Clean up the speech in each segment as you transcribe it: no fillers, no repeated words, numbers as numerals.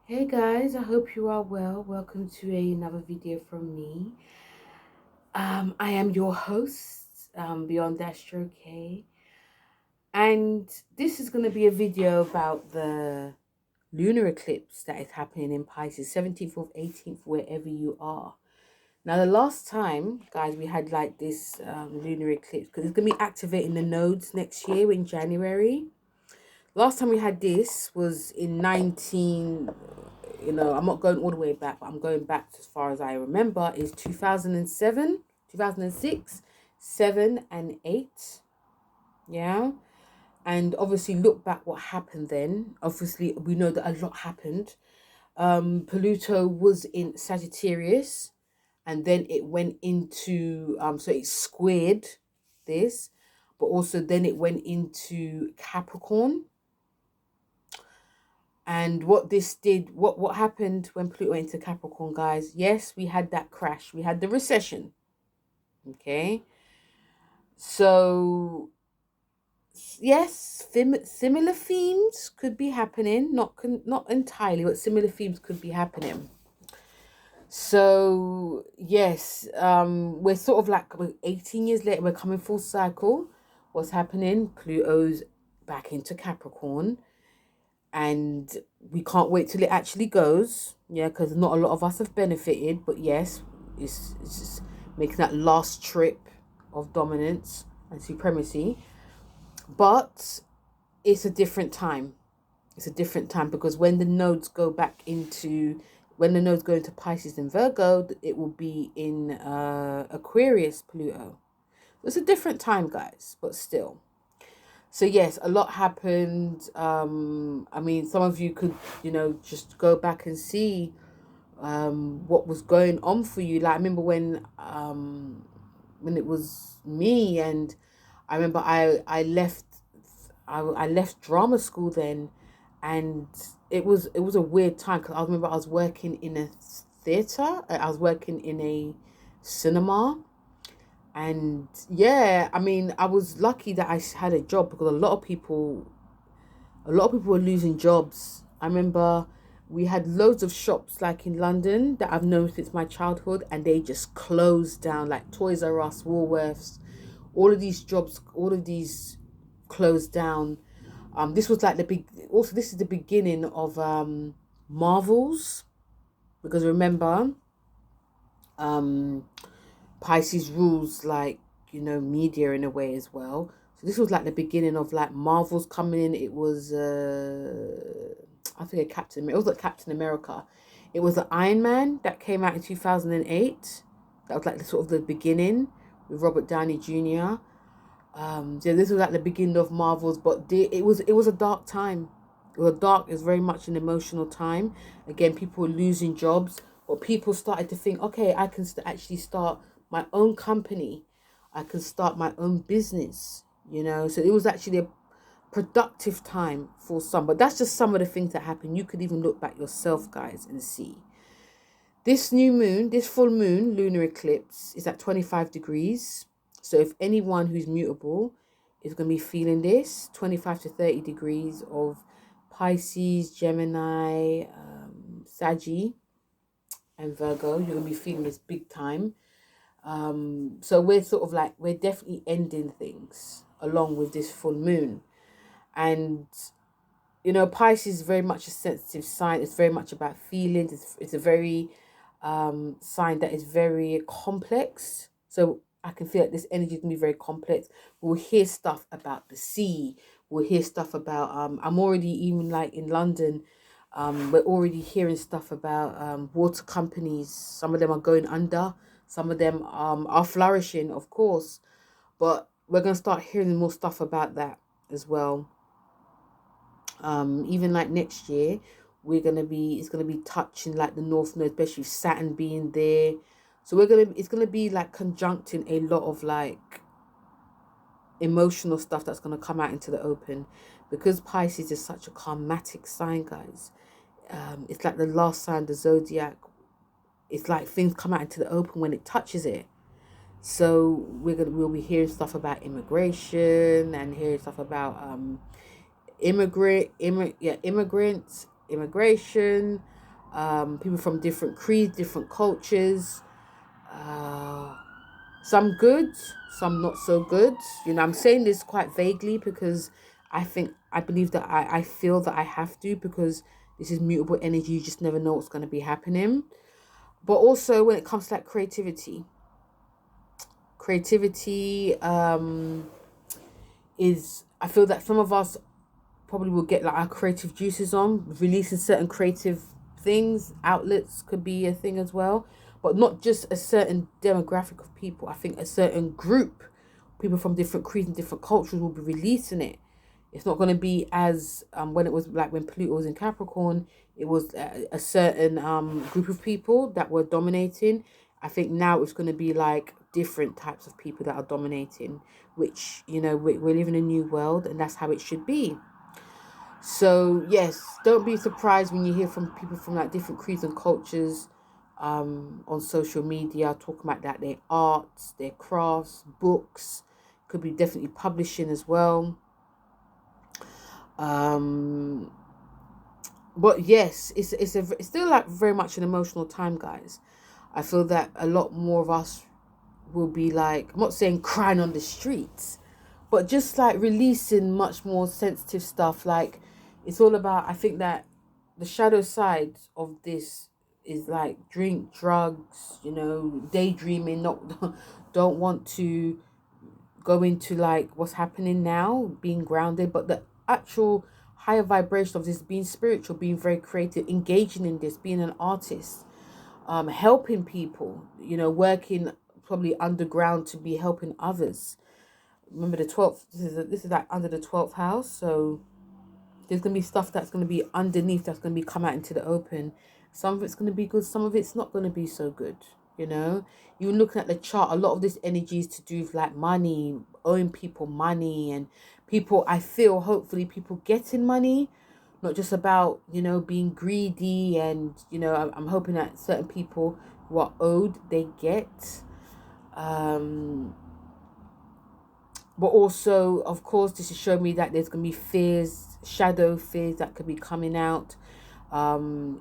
Hey guys, I hope you are well. Welcome to another video from me. I am your host, Beyond Astro K, and this is going to be a video about the lunar eclipse that is happening in Pisces, 17th or 18th, wherever you are. Now, the last time, guys, we had like this lunar eclipse because it's going to be activating the nodes next year in January. Last time we had this was in 19, I'm not going all the way back, but I'm going back as far as I remember, is 2007, 2006, 7 and 8. Yeah. And obviously look back what happened then. Obviously, we know that a lot happened. Pluto was in Sagittarius, and then it went into, so it squared this, but also then it went into Capricorn. And what this did, what happened when Pluto went into Capricorn, guys? Yes, we had that crash. We had the recession. Okay. So, yes, similar themes could be happening. Not entirely, but similar themes could be happening. So, yes, we're sort of like 18 years later. We're coming full cycle. What's happening? Pluto's back into Capricorn. And we can't wait till it actually goes, because not a lot of us have benefited, but yes, it's just making that last trip of dominance and supremacy. But it's a different time. It's a different time because when the nodes go into Pisces and Virgo, it will be in Aquarius, Pluto. It's a different time, guys, but still. So yes, a lot happened. I mean, some of you could, just go back and see what was going on for you. Like I remember when it was me, and I remember I left drama school then, and it was a weird time because I remember I was working in a theater. I was working in a cinema. And yeah, I mean, I was lucky that I had a job because a lot of people were losing jobs. I remember we had loads of shops like in London that I've known since my childhood, and they just closed down, like Toys R Us, Woolworths, all of these jobs, all of these closed down. This was like this is the beginning of Marvels, because remember, um Pisces rules like, media in a way as well. So this was like the beginning of like Marvel's coming in. It was I think it was like Captain America. It was the Iron Man that came out in 2008. That was like the sort of the beginning with Robert Downey Jr. So this was like the beginning of Marvel's, but it was a dark time. It was very much an emotional time. Again, people were losing jobs, but people started to think, okay, I can actually start my own company. I can start my own business, So it was actually a productive time for some. But that's just some of the things that happened. You could even look back yourself, guys, and see. This new moon, this full moon lunar eclipse is at 25 degrees. So if anyone who's mutable is going to be feeling this, 25 to 30 degrees of Pisces, Gemini, Saggy, and Virgo, you're going to be feeling this big time. So we're sort of like, we're definitely ending things along with this full moon. And, Pisces is very much a sensitive sign. It's very much about feelings. It's a very sign that is very complex. So I can feel like this energy is going to be very complex. We'll hear stuff about the sea. We'll hear stuff about, I'm already even like in London, we're already hearing stuff about water companies. Some of them are going under. Some of them are flourishing, of course. But we're going to start hearing more stuff about that as well. Even like next year, it's gonna be touching like the North Node, especially Saturn being there. So it's gonna be like conjuncting a lot of like emotional stuff that's gonna come out into the open, because Pisces is such a karmatic sign, guys. It's like the last sign of the zodiac. It's like things come out into the open when it touches it. So we'll be hearing stuff about immigration and hearing stuff about immigrants, immigration, people from different creeds, different cultures, some good, some not so good. You know, I'm saying this quite vaguely because I believe that I feel that I have to, because this is mutable energy. You just never know what's going to be happening. But also when it comes to like creativity, is, I feel that some of us probably will get like our creative juices on, releasing certain creative things. Outlets could be a thing as well, but not just a certain demographic of people. I think a certain group, people from different creeds and different cultures, will be releasing it. It's not going to be as when it was like when Pluto was in Capricorn, it was a certain group of people that were dominating. I think now it's going to be like different types of people that are dominating, which, you know, we're living in a new world, and that's how it should be. So yes, don't be surprised when you hear from people from like different creeds and cultures on social media talking about that, their arts, their crafts, books, could be definitely publishing as well. But yes, it's still like very much an emotional time, guys. I feel that a lot more of us will be like, I'm not saying crying on the streets, but just like releasing much more sensitive stuff. Like, it's all about, I think that the shadow side of this is like drink, drugs, you know, daydreaming, not don't want to go into like what's happening now, being grounded, but the actual higher vibration of this, being spiritual, being very creative, engaging in this, being an artist, helping people, you know, working probably underground to be helping others. Remember the 12th, this is like under the 12th house, so there's going to be stuff that's going to be underneath, that's going to be come out into the open. Some of it's going to be good, some of it's not going to be so good, you know. You're looking at the chart, a lot of this energy is to do with like money, owing people money, and people, I feel, hopefully people getting money, not just about, you know, being greedy. And, you know, I'm hoping that certain people who are owed, they get. But also, of course, this is showing me that there's going to be fears, shadow fears that could be coming out.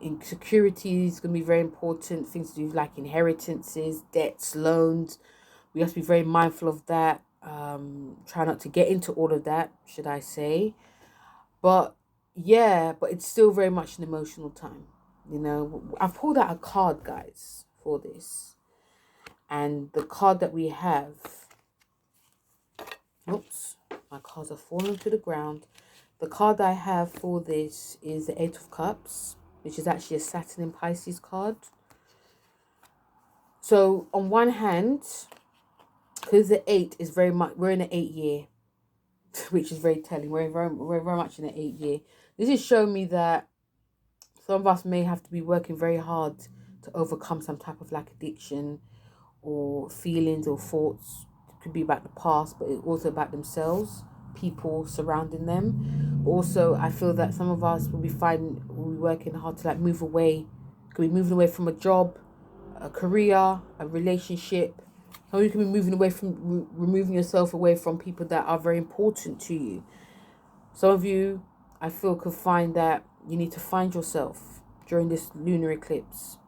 Insecurity is going to be very important. Things to do with like inheritances, debts, loans. We have to be very mindful of that. Try not to get into all of that, should I say. But yeah, but it's still very much an emotional time. You know, I've pulled out a card, guys, for this. And the card that we have, oops, my cards are falling to the ground. The card I have for this is the Eight of Cups, which is actually a Saturn in Pisces card. So on one hand, because the 8 is very much, we're in an 8-year, which is very telling. We're very much in an 8-year. This is showing me that some of us may have to be working very hard to overcome some type of like addiction or feelings or thoughts. It could be about the past, but it's also about themselves, people surrounding them. But also, I feel that some of us will be working hard to like move away. Could be moving away from a job, a career, a relationship. Some of you can be moving away from, removing yourself away from people that are very important to you. Some of you, I feel, could find that you need to find yourself during this lunar eclipse,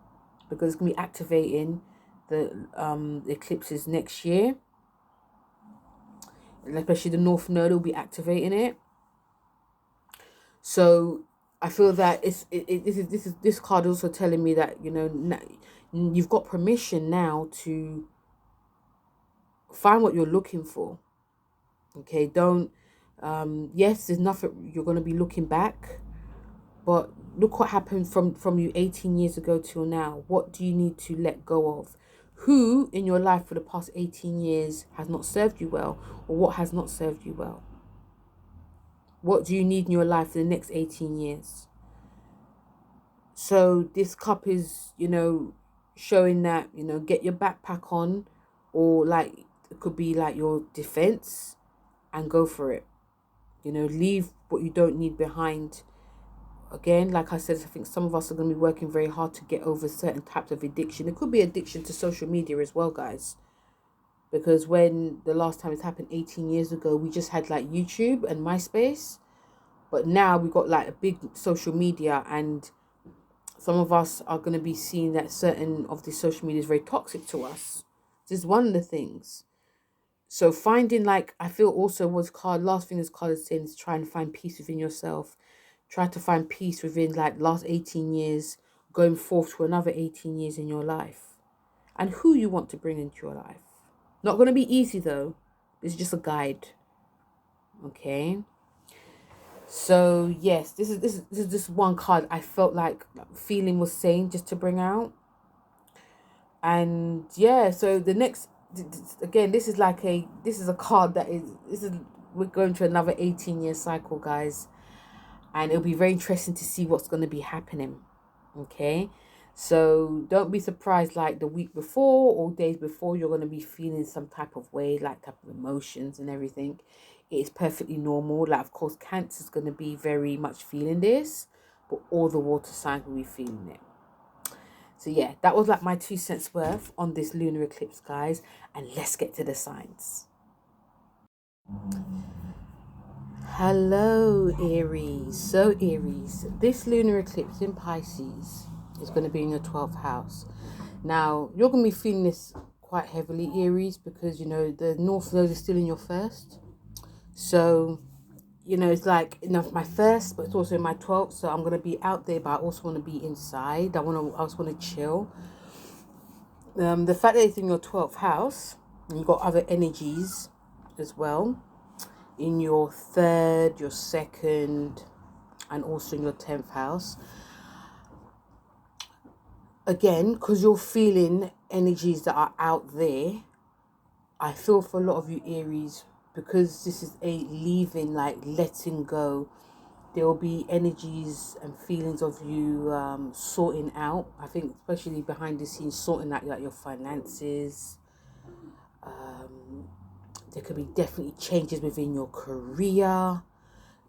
because it's going to be activating the eclipses next year. And especially the North Node will be activating it. So I feel that this card also telling me that, you know, you've got permission now to find what you're looking for. Okay, don't yes, there's nothing, you're going to be looking back, but look what happened from you 18 years ago till now. What do you need to let go of? Who in your life for the past 18 years has not served you well, or what has not served you well? What do you need in your life for the next 18 years? So this cup is, you know, showing that, you know, get your backpack on, or like it could be like your defense, and go for it. You know, leave what you don't need behind. Again, like I said, I think some of us are going to be working very hard to get over certain types of addiction. It could be addiction to social media as well, guys. Because when the last time it happened 18 years ago, we just had like YouTube and MySpace. But now we've got like a big social media, and some of us are going to be seeing that certain of the social media is very toxic to us. This is one of the things. So finding, like, I feel also what's called, last thing this card is saying is try and find peace within yourself. Try to find peace within, like, last 18 years, going forth to another 18 years in your life. And who you want to bring into your life. Not going to be easy, though. It's just a guide. Okay? So, yes, this is just one card I felt like feeling was saying just to bring out. And, yeah, so the next... Again, this is a card that we're going to another 18-year cycle, guys, and it'll be very interesting to see what's going to be happening. Okay, so don't be surprised, like the week before or days before, you're going to be feeling some type of way, like type of emotions and everything. It is perfectly normal. Like, of course, Cancer is going to be very much feeling this, but all the water signs will be feeling it. So yeah, that was like my 2 cents worth on this lunar eclipse, guys. And let's get to the signs. Hello, Aries. So Aries, this lunar eclipse in Pisces is going to be in your 12th house. Now, you're going to be feeling this quite heavily, Aries, because, you know, the North Node is still in your first. So, you know, it's like, you know, my first, but it's also in my 12th. So I'm going to be out there, but I also want to be inside. I also want to chill. The fact that it's in your 12th house, and you've got other energies as well, in your 3rd, your 2nd, and also in your 10th house. Again, because you're feeling energies that are out there, I feel for a lot of you Aries, because this is a leaving, like letting go, there will be energies and feelings of you sorting out. I think especially behind the scenes, sorting out like your finances. There could be definitely changes within your career.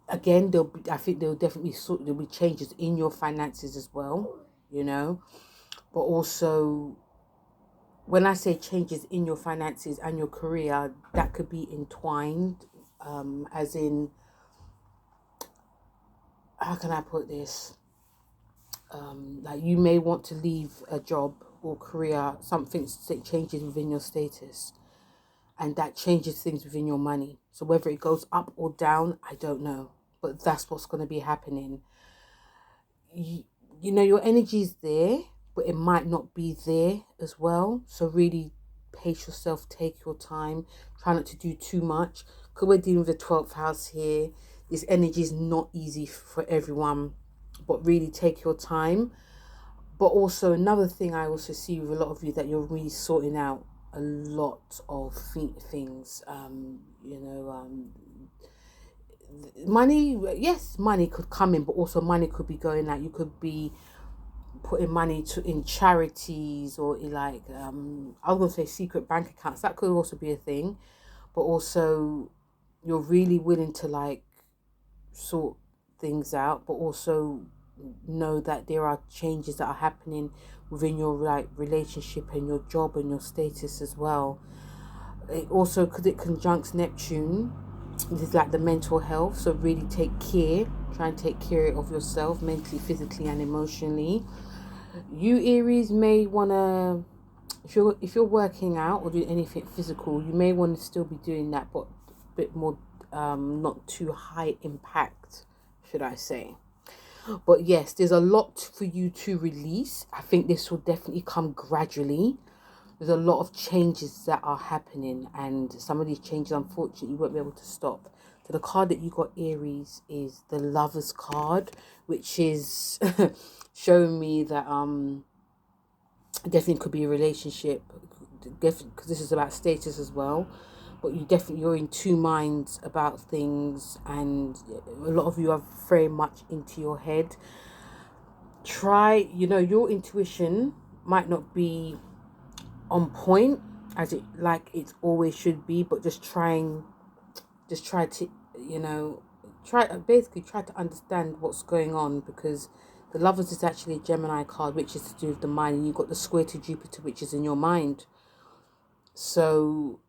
Again, I think there'll be changes in your finances as well, you know. But also, when I say changes in your finances and your career, that could be entwined, as in, how can I put this? Like, you may want to leave a job or career, something changes within your status, and that changes things within your money. So whether it goes up or down, I don't know, but that's what's going to be happening. You know, your energy is there, but it might not be there as well. So really pace yourself, take your time, try not to do too much, because we're dealing with the 12th house here. This energy is not easy for everyone, but really take your time. But also, another thing I also see with a lot of you, that you're really sorting out a lot of things. You know, money, yes, money could come in, but also money could be going out. You could be putting money in charities, or in, like, I was going to say secret bank accounts. That could also be a thing. But also, you're really willing to, like, sort things out, but also know that there are changes that are happening within your, like, relationship and your job and your status as well. It also, because it conjuncts Neptune, this is like the mental health. So really try and take care of yourself mentally, physically, and emotionally. You Aries may want to, if you're working out or doing anything physical, you may want to still be doing that, but a bit more, not too high impact, should I say. But yes, there's a lot for you to release. I think this will definitely come gradually. There's a lot of changes that are happening, and some of these changes, unfortunately, you won't be able to stop. So the card that you got, Aries, is the Lover's card, which is showing me that definitely could be a relationship, definitely, because this is about status as well. But you're in two minds about things, and a lot of you are very much into your head. Your intuition might not be on point as it always should be, but just try to, try to understand what's going on, because the Lovers is actually a Gemini card, which is to do with the mind, and you've got the square to Jupiter, which is in your mind. So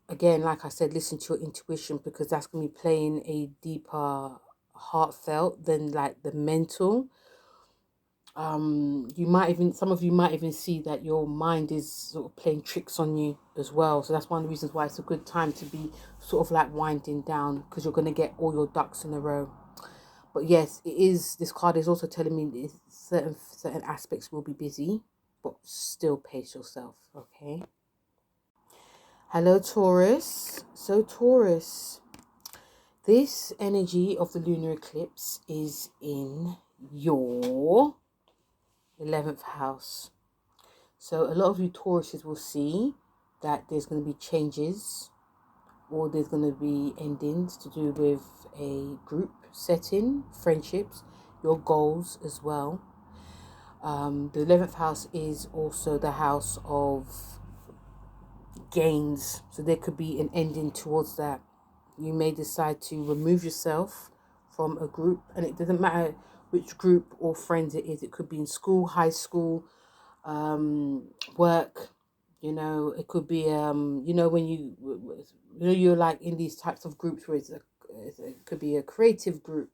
again, like I said, listen to your intuition, because that's going to be playing a deeper heartfelt than like the mental. You might even, some of you might even see that your mind is sort of playing tricks on you as well. So that's one of the reasons why it's a good time to be sort of like winding down, because you're going to get all your ducks in a row. But yes, it is, this card is also telling me certain aspects will be busy, but still pace yourself, okay? Hello, Taurus. So Taurus, this energy of the lunar eclipse is in your 11th house. So a lot of you Tauruses will see that there's going to be changes, or there's going to be endings to do with a group setting, friendships, your goals as well. The 11th house is also the house of gains. So there could be an ending towards that. You may decide to remove yourself from a group, and it doesn't matter which group or friends it is. It could be in school, high school, work. You know, it could be you know, when you're like in these types of groups where it could be a creative group,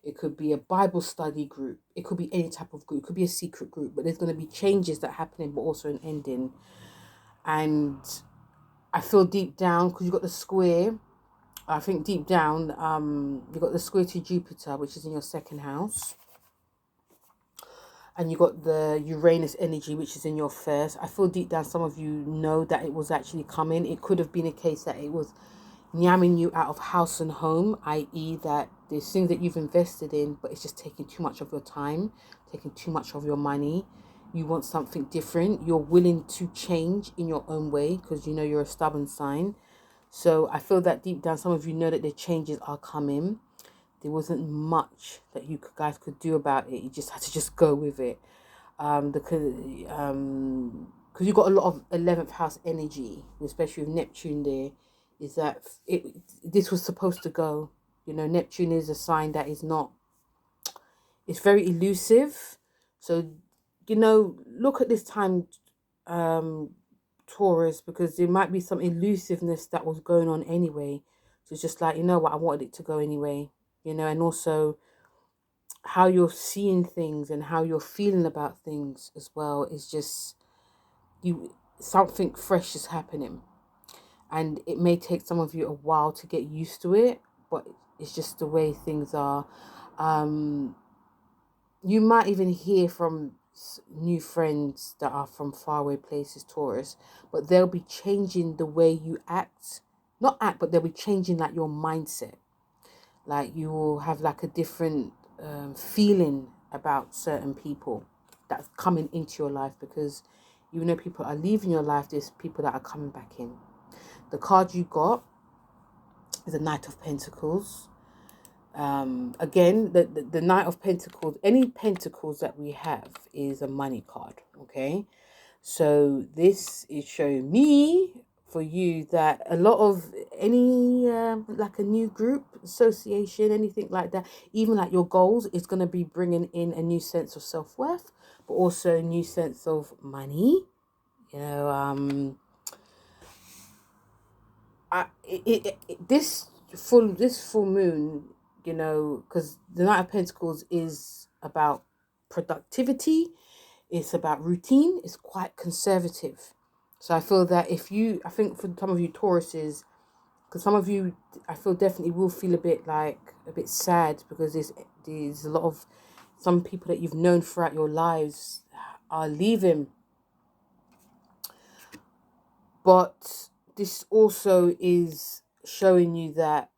it could be a Bible study group, it could be any type of group, it could be a secret group, but there's going to be changes that happen, but also an ending. And I feel deep down, because you've got the square, I think deep down, you've got the square to Jupiter, which is in your second house. And you got the Uranus energy, which is in your first. I feel deep down some of you know that it was actually coming. It could have been a case that it was yamming you out of house and home, i.e. that there's things that you've invested in, but it's just taking too much of your time, taking too much of your money. You want something different. You're willing to change in your own way, because you know you're a stubborn sign. So I feel that deep down some of you know that the changes are coming. There wasn't much that you guys could do about it. You just had to just go with it. Because you've got a lot of 11th house energy, especially with Neptune there, is that this was supposed to go. You know, Neptune is a sign that is not, it's very elusive. So, you know, look at this time, Taurus, because there might be some elusiveness that was going on anyway. So it's just like, you know what, I wanted it to go anyway. You know, and also how you're seeing things and how you're feeling about things as well is just, something fresh is happening. And it may take some of you a while to get used to it, but it's just the way things are. You might even hear from new friends that are from faraway places, Taurus, but they'll be changing the way you act. Not act, but they'll be changing like your mindset. Like you will have like a different feeling about certain people that's coming into your life, because even though people are leaving your life, there's people that are coming back in. The card you got is the Knight of Pentacles. Again, the Knight of Pentacles, any pentacles that we have is a money card, okay? So this is showing me, for you, that a lot of any like a new group, association, anything like that, even like your goals, is going to be bringing in a new sense of self-worth, but also a new sense of money. You know, this full moon, you know, because the Knight of Pentacles is about productivity, it's about routine, it's quite conservative. So I feel that I think for some of you Tauruses, because some of you, I feel definitely will feel a bit sad, because there's a lot of, some people that you've known throughout your lives are leaving. But this also is showing you that,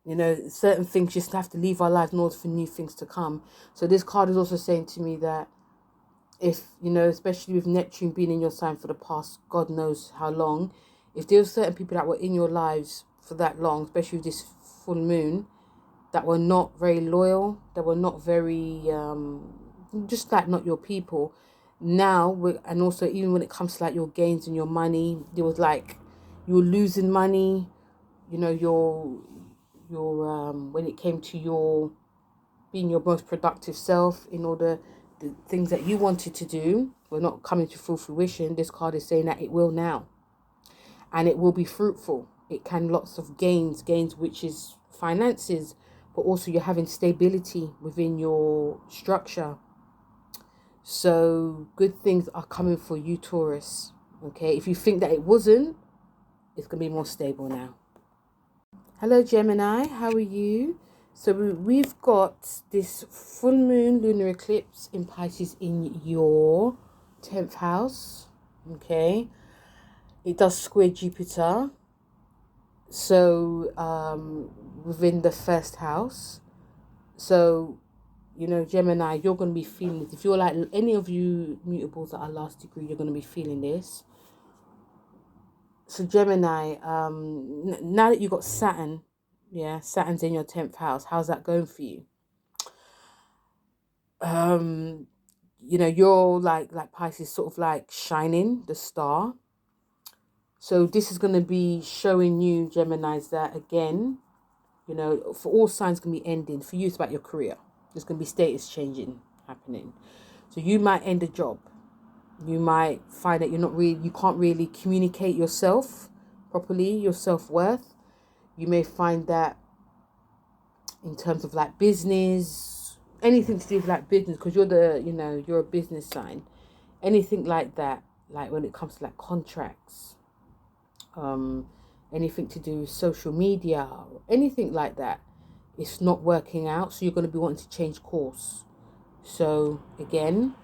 you know, certain things just have to leave our lives in order for new things to come. So this card is also saying to me that if, you know, especially with Neptune being in your sign for the past God knows how long, if there were certain people that were in your lives for that long, especially with this full moon, that were not very loyal, that were not very, just like not your people, now, and also even when it comes to like your gains and your money, there was like, you were losing money, you know, your when it came to your being your most productive self, in order, the things that you wanted to do were not coming to full fruition. This card is saying that it will now, and it will be fruitful. It can lots of gains, which is finances, but also you're having stability within your structure. So good things are coming for you, Taurus. Okay, if you think that it wasn't, it's going to be more stable now. Hello, Gemini. How are you? So we've got this full moon lunar eclipse in Pisces in your 10th house. Okay, it does square Jupiter. So within the first house. So, you know, Gemini, you're going to be feeling this. If you're like any of you mutables that are last degree, you're going to be feeling this. So Gemini, now that you got Saturn, yeah, Saturn's in your 10th house. How's that going for you? You know, you're like Pisces, sort of like shining the star. So this is going to be showing you, Geminis, that again, you know, for all signs going to be ending. For you, it's about your career. There's going to be status changing happening. So you might end a job. You might find that you can't really communicate yourself properly, your self-worth. You may find that in terms of like business, anything to do with like business, because you're a business sign. Anything like that, like when it comes to like contracts, anything to do with social media, anything like that, it's not working out. So you're going to be wanting to change course. So again,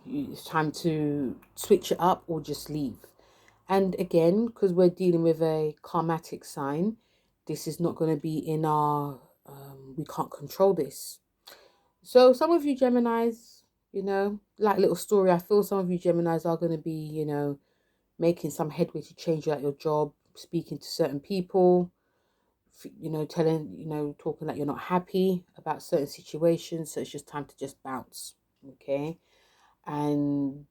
it's time to switch it up or just leave. And again, because we're dealing with a karmatic sign, this is not going to be in our, we can't control this. So some of you Geminis, you know, like little story, I feel some of you Geminis are going to be, you know, making some headway to change out your job, speaking to certain people, you know, talking that you're not happy about certain situations. So it's just time to just bounce. Okay. And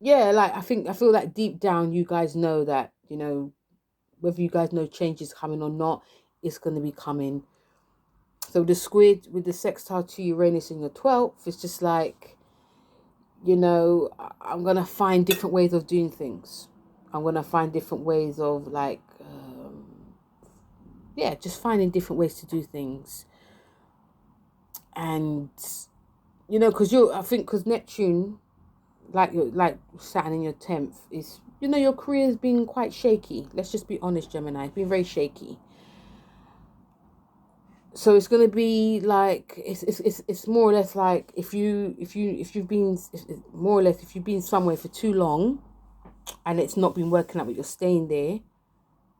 yeah, like I feel like deep down you guys know that, you know, whether you guys know change is coming or not, it's going to be coming. So the squid with the sextile to Uranus in your 12th, it's just like, you know, I'm going to find different ways of doing things. I'm going to find different ways of like, yeah, just finding different ways to do things. And, you know, because Neptune, like Saturn in your 10th, is, you know, your career has been quite shaky. Let's just be honest, Gemini. It's been very shaky. So it's going to be like it's more or less like if you've been more or less if you've been somewhere for too long and it's not been working out, but you're staying there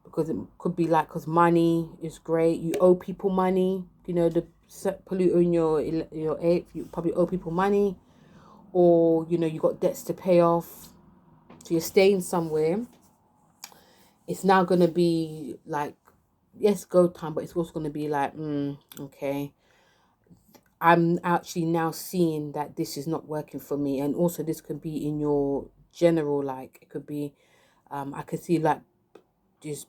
because it could be like because money is great, you owe people money, you know, the Pluto in your 8th, you probably owe people money, or you know you got debts to pay off, so you're staying somewhere. It's now going to be like, yes, go time, but it's also going to be like, okay, I'm actually now seeing that this is not working for me. And also this could be in your general, like it could be, I could see like just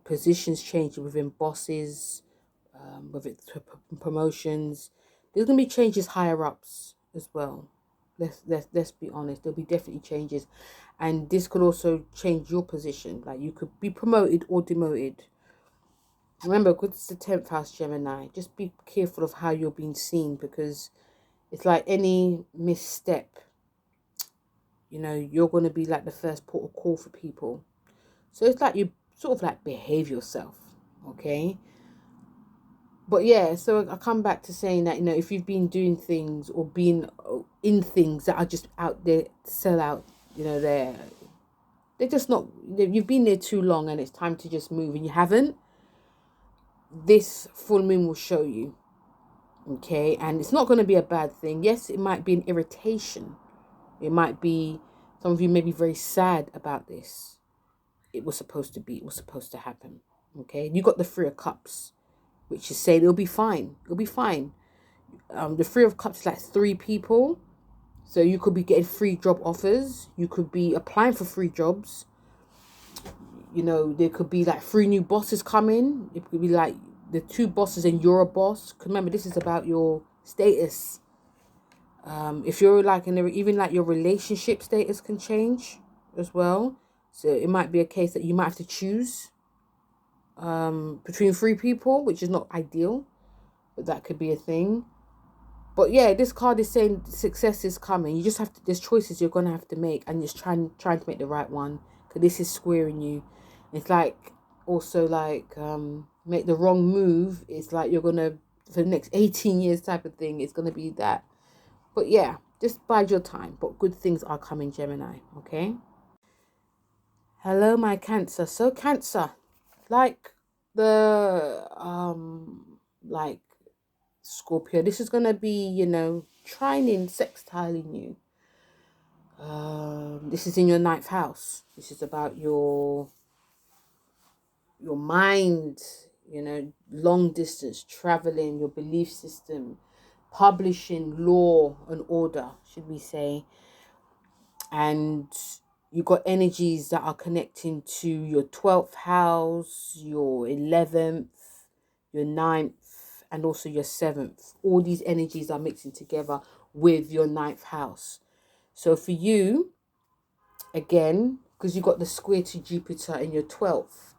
positions changing within bosses, with it promotions. There's going to be changes higher ups as well. Let's be honest. There'll be definitely changes. And this could also change your position. Like you could be promoted or demoted. Remember, because it's the 10th house, Gemini, just be careful of how you're being seen, because it's like any misstep, you know, you're going to be like the first port of call for people. So it's like you sort of like behave yourself, okay? But yeah, so I come back to saying that, you know, if you've been doing things or been in things that are just out there, sell out, you know, they're just not, you've been there too long and it's time to just move and you haven't, this full moon will show you. Okay, and it's not going to be a bad thing. Yes, it might be an irritation. It might be, some of you may be very sad about this. It was supposed to happen. Okay, you got the Three of Cups, which is saying it'll be fine. It'll be fine. The Three of Cups is like 3 people. So you could be getting 3 job offers. You could be applying for 3 jobs. You know, there could be like 3 new bosses coming. It could be like the 2 bosses and you're a boss. Remember, this is about your status. If you're like even like your relationship status can change as well. So it might be a case that you might have to choose between 3 people, which is not ideal, but that could be a thing. But yeah, this card is saying success is coming. You just have to, there's choices you're going to have to make, and just trying to make the right one, because this is squaring you. It's like, also like, make the wrong move. It's like you're going to, for the next 18 years type of thing, it's going to be that. But yeah, just bide your time. But good things are coming, Gemini, okay? Hello, my Cancer. So Cancer, like the, like Scorpio, this is going to be, you know, trining, sextiling you. This is in your 9th house. This is about your mind, you know, long distance traveling, your belief system, publishing, law and order, should we say. And you got energies that are connecting to your 12th house, your 11th, your 9th, and also your 7th. All these energies are mixing together with your 9th house. So for you, again, because you got the square to Jupiter in your 12th,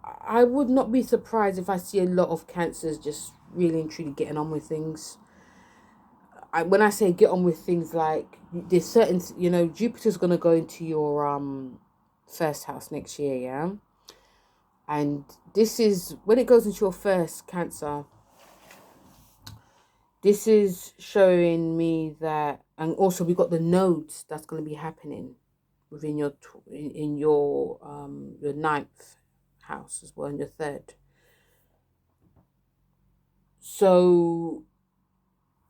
I would not be surprised if I see a lot of Cancers just really and truly getting on with things. When I say get on with things, like there's certain, you know, Jupiter's going to go into your first house next year, yeah? And this is, when it goes into your first, Cancer, this is showing me that, and also we got the nodes that's going to be happening within your, in your 9th house as well, in your 3rd. So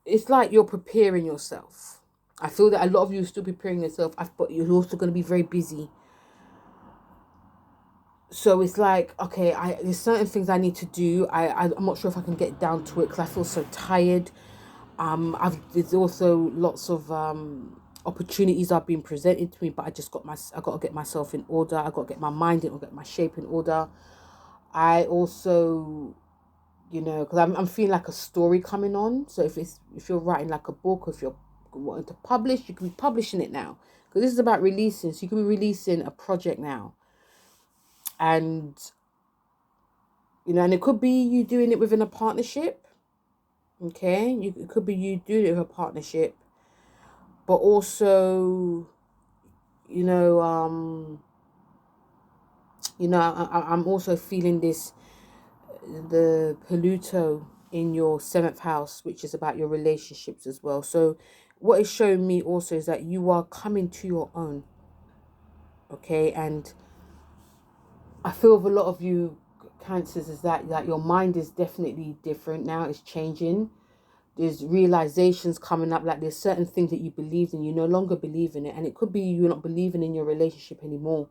it's like you're preparing yourself. I feel that a lot of you are still preparing yourself, but you're also going to be very busy. So it's like, okay, there's certain things I need to do. I'm not sure if I can get down to it because I feel so tired. There's also lots of opportunities are being presented to me, but I got to get myself in order. I got to get my mind in order, get my shape in order. I also, you know, because I'm feeling like a story coming on. So if you're writing like a book, or if you're wanting to publish, you can be publishing it now, because this is about releasing. So you can be releasing a project now, and you know, and it could be you doing it within a partnership. Okay, it could be you doing it with a partnership, but also, you know, I'm also feeling this, the Pluto in your 7th house, which is about your relationships as well. So what it's showing me also is that you are coming to your own, okay? And I feel with a lot of you Cancers is that your mind is definitely different now. It's changing. There's realizations coming up, like there's certain things that you believed in, you no longer believe in it. And it could be you're not believing in your relationship anymore.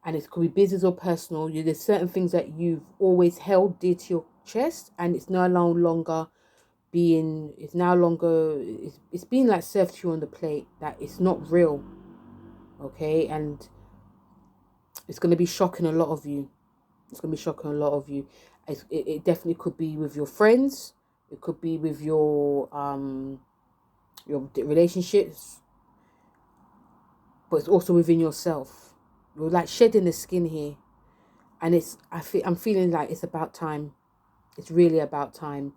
And it could be business or personal. There's certain things that you've always held dear to your chest, and it's no longer being, it's being like served to you on the plate, that it's not real. Okay, and it's going to be shocking a lot of you. It's going to be shocking a lot of you. It definitely could be with your friends. It could be with your relationships. But it's also within yourself. You're like shedding the skin here. And I'm feeling like it's about time. It's really about time.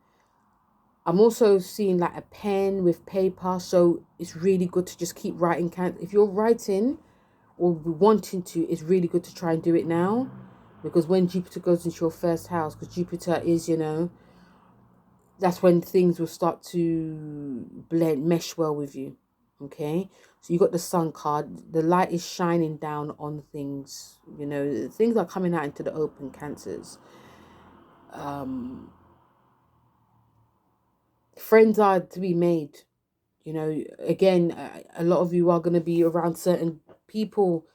I'm also seeing like a pen with paper. So it's really good to just keep writing. If you're writing or wanting to, it's really good to try and do it now. Because when Jupiter goes into your first house, because Jupiter is, you know, that's when things will start to mesh well with you. Okay, so you got the Sun card. The light is shining down on things. You know, things are coming out into the open, Cancers. Friends are to be made. You know, again, a lot of you are going to be around certain people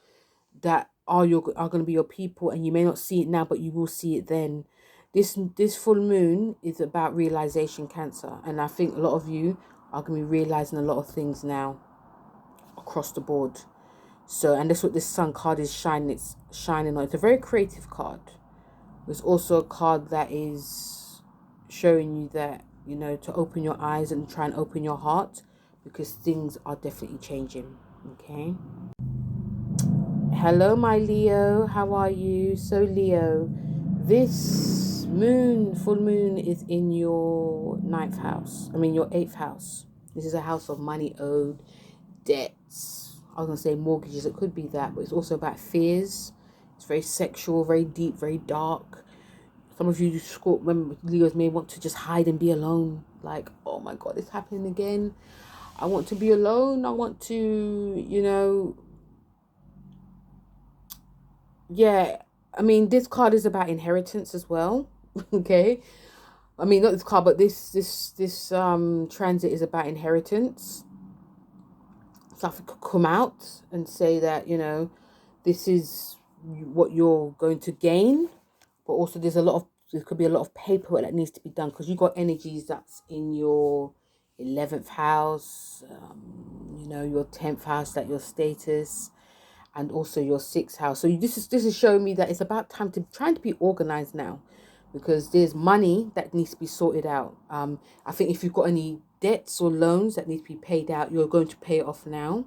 that are going to be your people, and you may not see it now, but you will see it then. This full moon is about realization, Cancer, and I think a lot of you are going to be realizing a lot of things now across the board. So, and that's what this Sun card is shining. It's shining on. It's a very creative card. It's also a card that is showing you that, you know, to open your eyes and try and open your heart, because things are definitely changing. Okay. Hello, my Leo. How are you? So, Leo, this full moon is in your ninth house. I mean, your 8th house. This is a house of money owed, debts. I was going to say mortgages. It could be that, but it's also about fears. It's very sexual, very deep, very dark. Some of you Leos may want to just hide and be alone. Like, oh my God, it's happening again. I want to be alone. I want to, yeah. I mean, this card is about inheritance as well. Okay. I mean, not this card, but this transit is about inheritance. Something could come out and say that, this is what you're going to gain. But also there could be a lot of paperwork that needs to be done, because you got energies that's in your 11th house, your 10th house, that your status, and also your 6th house. So this is showing me that it's about time to trying to be organized now, because there's money that needs to be sorted out. I think if you've got any debts or loans that need to be paid out, you're going to pay it off now.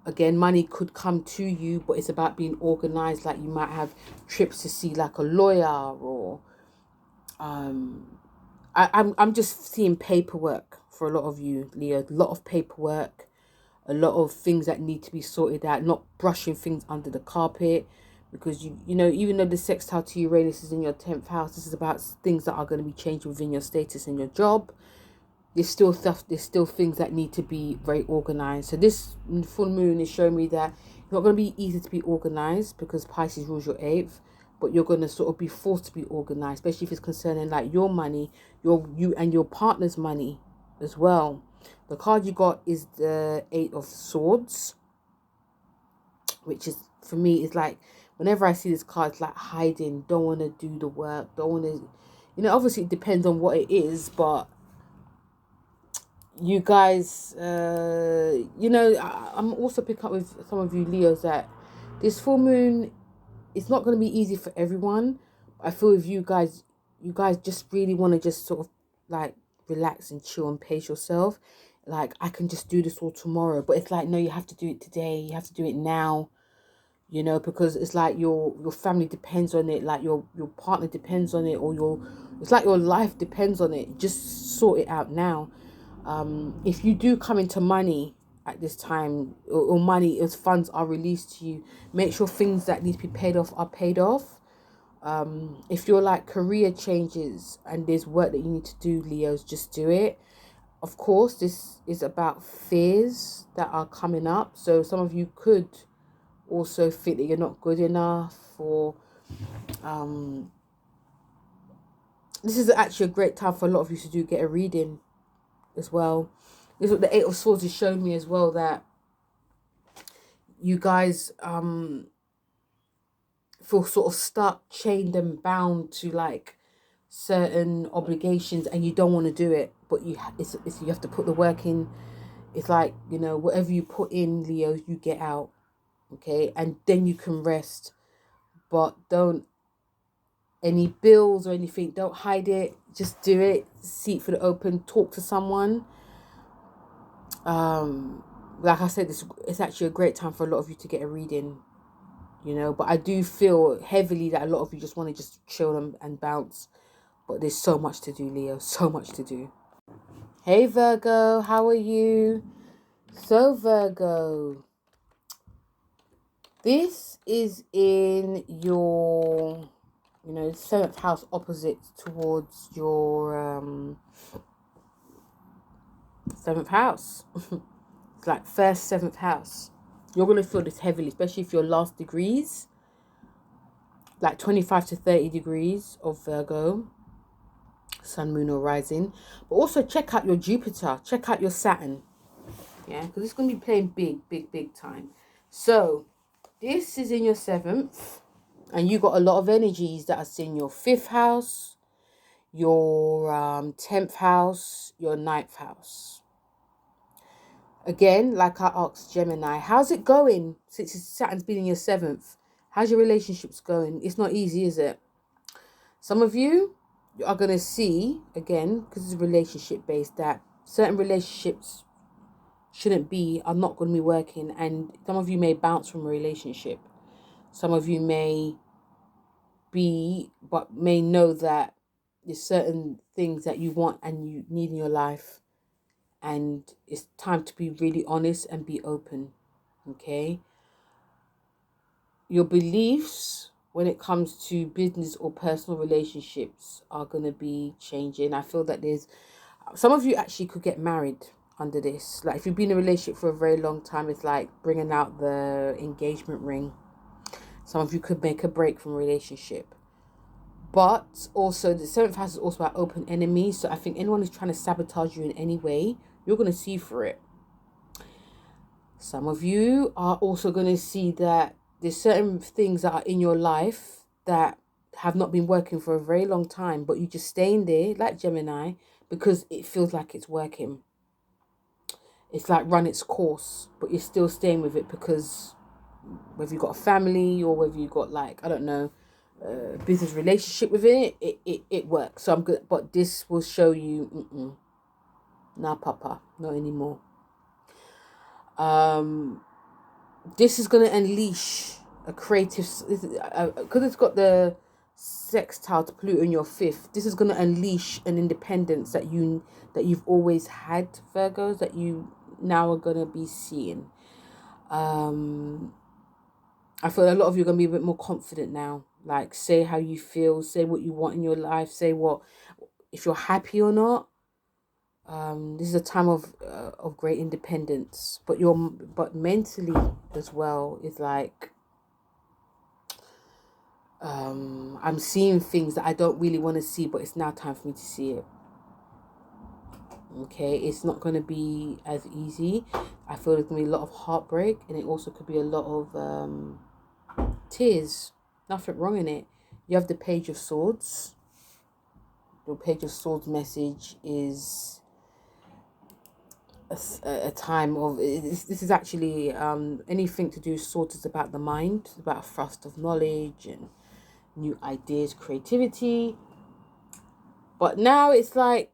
Again, money could come to you, but it's about being organized. Like, you might have trips to see like a lawyer, or I'm just seeing paperwork for a lot of you, Leo. A lot of paperwork, a lot of things that need to be sorted out, not brushing things under the carpet, because even though the sextile to Uranus is in your 10th house, this is about things that are going to be changed within your status and your job. There's still things that need to be very organized. So this full moon is showing me that it's not going to be easy to be organized, because Pisces rules your 8th, but you're going to sort of be forced to be organized, especially if it's concerning like your money, you and your partner's money as well. The card you got is the 8 of Swords, which is, for me, is like, whenever I see this card, it's like hiding, don't want to do the work, don't want to, obviously it depends on what it is, but you guys, I'm also picking up with some of you Leos that this full moon, it's not going to be easy for everyone. I feel with you guys just really want to just sort of like relax and chill and pace yourself. Like, I can just do this all tomorrow, but it's like, no, you have to do it today. You have to do it now, because it's like your family depends on it, like your partner depends on it, or it's like your life depends on it. Just sort it out now. If you do come into money at this time, or money as funds are released to you, make sure things that need to be paid off are paid off. If you're like career changes and there's work that you need to do, Leos, just do it. Of course, this is about fears that are coming up. So some of you could also think that you're not good enough, or this is actually a great time for a lot of you to get a reading as well. This is what the 8 of Swords is showing me as well, that you guys feel sort of stuck, chained and bound to like certain obligations, and you don't want to do it, but you have to put the work in. It's like, whatever you put in, Leo, you get out. Okay, and then you can rest, but don't any bills or anything, don't hide it, just do it. See it for the open, talk to someone. Like I said, it's actually a great time for a lot of you to get a reading, but I do feel heavily that a lot of you just want to just chill and bounce, but there's so much to do, Leo, so much to do. Hey Virgo, how are you? So Virgo, this is in your 7th house, opposite towards your 7th house. It's like 1st, 7th house. You're going to feel this heavily, especially if your last degrees, like 25 to 30 degrees of Virgo, sun, moon, or rising. But also check out your Jupiter, check out your Saturn. Yeah, because it's going to be playing big time. So this is in your 7th, and you got a lot of energies that are in your 5th house, your 10th house, your 9th house. Again, like I asked Gemini, how's it going since Saturn's been in your 7th? How's your relationships going? It's not easy, is it? Some of you are going to see, again, because it's relationship based, that certain relationships are not going to be working, and some of you may bounce from a relationship. Some of you may but may know that there's certain things that you want and you need in your life, and it's time to be really honest and be open. Okay, your beliefs when it comes to business or personal relationships are going to be changing. I feel that there's some of you actually could get married under this. Like if you've been in a relationship for a very long time, it's like bringing out the engagement ring. Some of you could make a break from a relationship. But also the seventh house is also about open enemies. So I think anyone who's trying to sabotage you in any way, you're going to see through it. Some of you are also going to see that there's certain things that are in your life that have not been working for a very long time, but you just staying there like Gemini because it feels like it's working. It's like run its course, but you're still staying with it because whether you've got a family or whether you've got like, I don't know, business relationship within it works. So I'm good, but this will show you, nah, papa, not anymore. This is going to unleash a creative, because it's got the sextile to Pluto in your fifth. This is going to unleash an independence that you've always had, Virgos, that you now are going to be seeing. I feel a lot of you are going to be a bit more confident now. Like, say how you feel, say what you want in your life, say what, if you're happy or not. This is a time of great independence, but mentally as well is like, I'm seeing things that I don't really want to see, but it's now time for me to see it. Okay, it's not going to be as easy. I feel there's going to be a lot of heartbreak, and it also could be a lot of tears. Nothing wrong in it. You have the Page of Swords. The Page of Swords message is a time of, this is actually anything to do with swords is about the mind. It's about a thrust of knowledge and new ideas, creativity. But now it's like,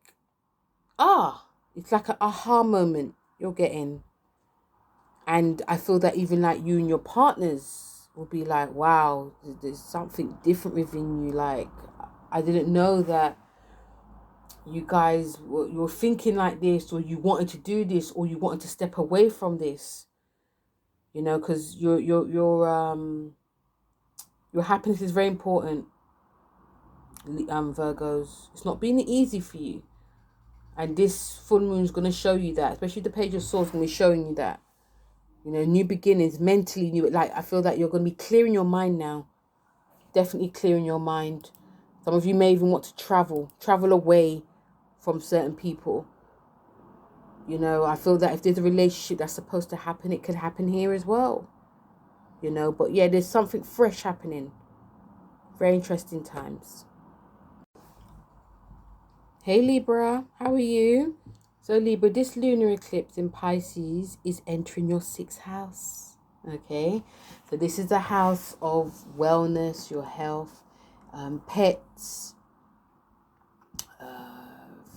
it's like an aha moment you're getting. And I feel that even like you and your partners will be like, wow, there's something different within you. Like, I didn't know that you guys you're thinking like this, or you wanted to do this, or you wanted to step away from this. You know, because your happiness is very important, Virgos. It's not been easy for you. And this full moon is going to show you that, especially the Page of Swords going to be showing you that. You know, new beginnings, mentally new. Like, I feel that you're going to be clearing your mind now. Definitely clearing your mind. Some of you may even want to travel away from certain people. You know, I feel that if there's a relationship that's supposed to happen, it could happen here as well. You know, but yeah, there's something fresh happening. Very interesting times. Hey Libra, how are you? So Libra, this lunar eclipse in Pisces is entering your 6th house. Okay, so this is the house of wellness, your health, pets,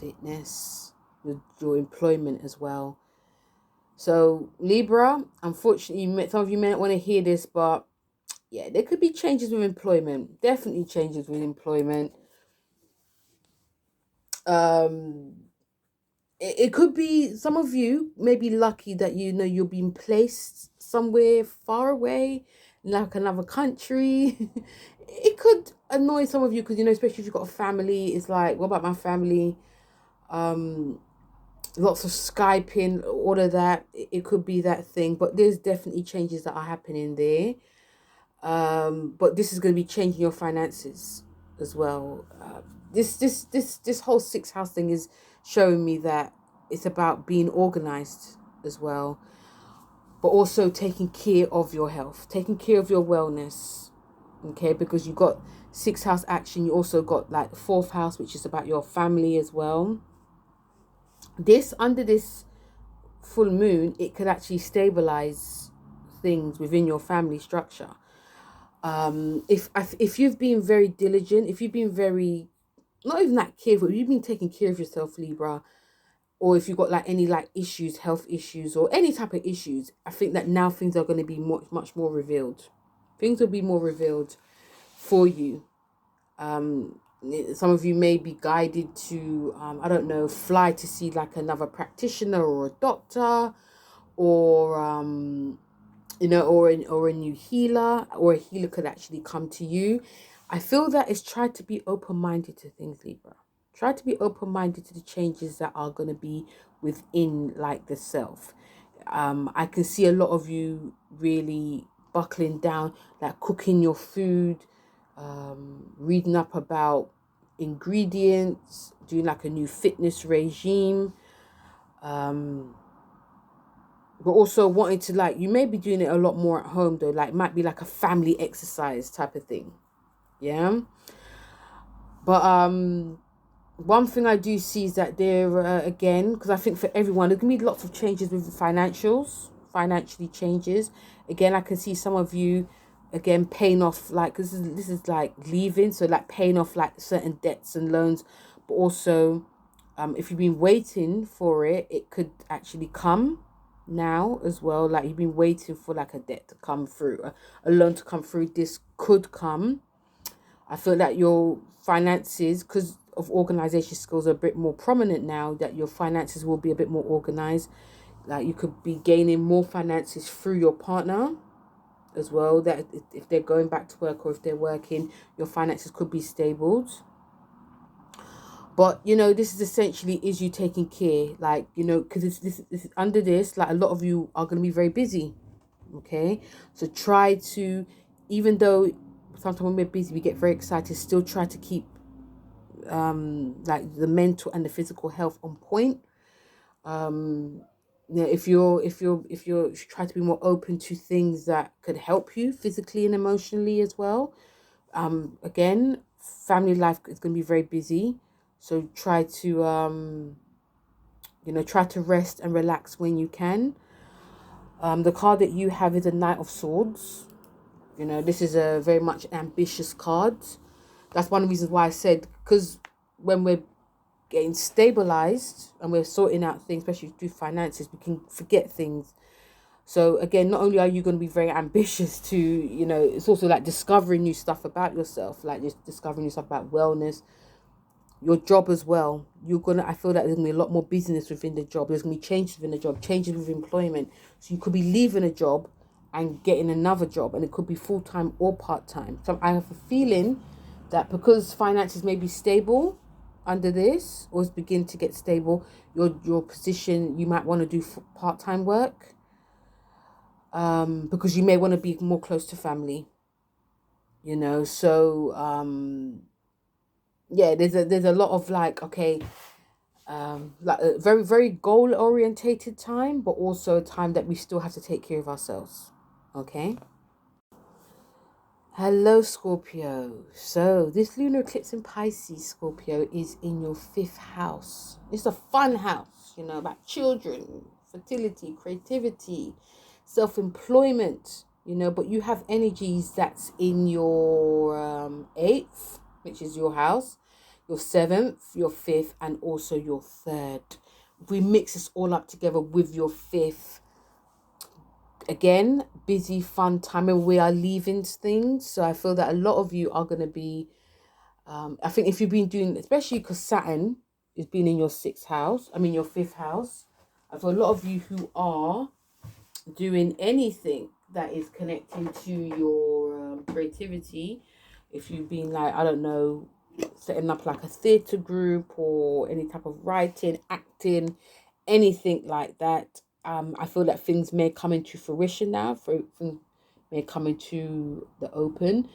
fitness, your employment as well. So Libra, unfortunately, some of you may not want to hear this, but yeah, there could be changes with employment. Definitely changes with employment. It could be, some of you may be lucky that, you know, you're being placed somewhere far away, like another country. It could annoy some of you because, you know, especially if you've got a family, it's like, what about my family? Lots of Skyping, all of that. It could be that thing, but there's definitely changes that are happening there. But this is going to be changing your finances as well. This whole 6th house thing is showing me that it's about being organized as well, but also taking care of your health, taking care of your wellness. Okay, because you got 6th house action, you also got like 4th house, which is about your family as well. This, under this full moon, it could actually stabilize things within your family structure. If you've been very diligent, if you've been very, not even that careful, if you've been taking care of yourself, Libra, or if you've got like any like issues, health issues, or any type of issues, I think that now things are going to be much more revealed. Things will be more revealed for you. Some of you may be guided to, I don't know, fly to see like another practitioner or a doctor, or or a new healer, or a healer could actually come to you. I feel that it's try to be open-minded to things, Libra. Try to be open-minded to the changes that are going to be within like the self. I can see a lot of you really buckling down, like cooking your food, reading up about ingredients, doing like a new fitness regime, but also wanting to, like, you may be doing it a lot more at home though, like might be like a family exercise type of thing. Yeah. But one thing I do see is that there, again, because I think for everyone there's gonna be lots of changes with financially changes. Again, I can see some of you again paying off, like, this is like leaving, so like paying off like certain debts and loans. But also, if you've been waiting for it, it could actually come now as well. Like you've been waiting for like a debt to come through, a loan to come through, this could come. I feel that your finances, because of organization skills, are a bit more prominent now, that your finances will be a bit more organized. Like you could be gaining more finances through your partner as well, that if they're going back to work or if they're working, your finances could be stabled. But, this is essentially is you taking care, like, because this under this, like a lot of you are going to be very busy. Okay. So try to, even though sometimes when we're busy, we get very excited, still try to keep like the mental and the physical health on point. If you're try to be more open to things that could help you physically and emotionally as well. Again, family life is going to be very busy, so try to try to rest and relax when you can. The card that you have is a Knight of Swords. This is a very much ambitious card. That's one of the reasons why I said, because when we're getting stabilized and we're sorting out things, especially through finances, we can forget things. So again, not only are you going to be very ambitious to, it's also like discovering new stuff about yourself, like just discovering new stuff about wellness, your job as well. I feel that there's going to be a lot more business within the job. There's going to be changes within the job, changes with employment. So you could be leaving a job and getting another job, and it could be full-time or part-time. So I have a feeling that because finances may be stable under this, or is begin to get stable, your position, you might want to do part-time work, because you may want to be more close to family, so yeah, there's a lot of like, okay, like a very, very goal orientated time, but also a time that we still have to take care of ourselves. Okay. Hello, Scorpio. So this lunar eclipse in Pisces, Scorpio, is in your 5th house. It's a fun house, about children, fertility, creativity, self-employment, but you have energies that's in your 8th, which is your house, your 7th, your 5th, and also your 3rd. If we mix this all up together with your 5th, again, busy, fun time, and we are leaving things. So I feel that a lot of you are going to be, I think if you've been doing, especially because Saturn has been in your 6th house, your 5th house, I feel a lot of you who are doing anything that is connecting to your creativity, if you've been like, I don't know, setting up like a theatre group or any type of writing, acting, anything like that, I feel that things may come into fruition now. Things may come into the open.